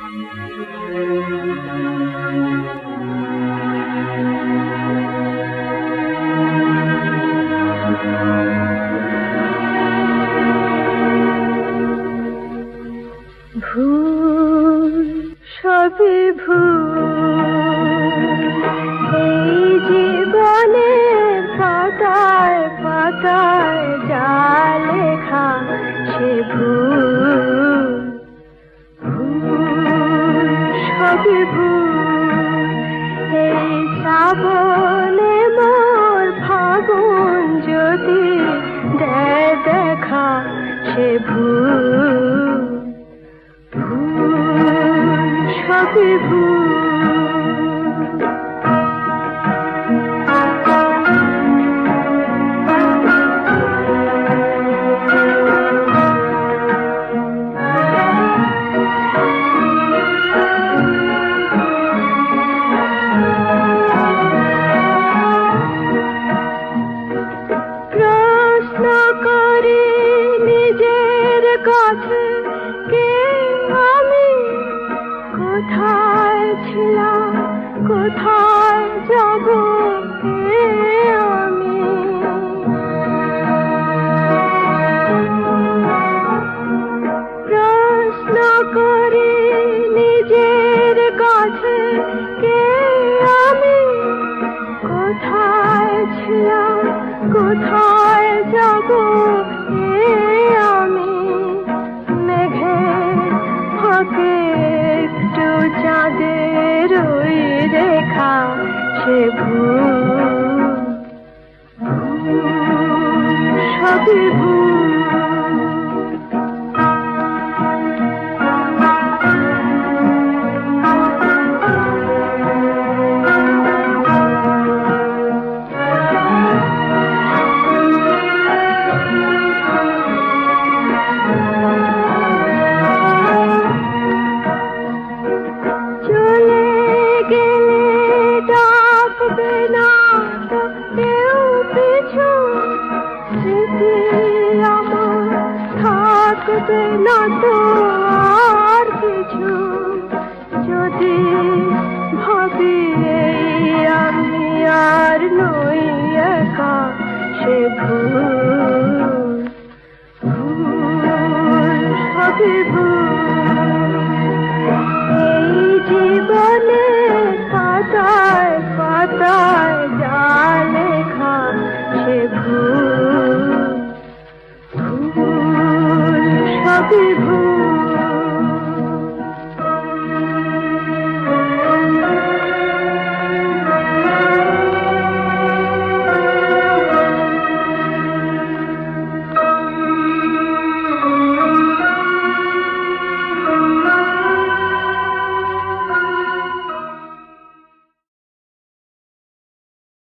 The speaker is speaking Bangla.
ভুল সবই ভুল, এই জীবনের পাতায় পাতায় যা লেখা সে ভুল। ভুল সবই ভুল, এই শ্রাবণে মোর ফাগুন যদি দেয় দেখা সে ভুল। সবই ভুল। প্রশ্ন করি নিজের কাছে, কে আমি, কোথায় ছিলাম, কোথায় যাব আমি। প্রশ্ন করি নিজের কাছে, কে আমি, কোথায় ছিলাম, কোথায় যাব আমি। মেঘের ফাঁকে একটু চাঁদের ওই রেখা সে ভুল। সবই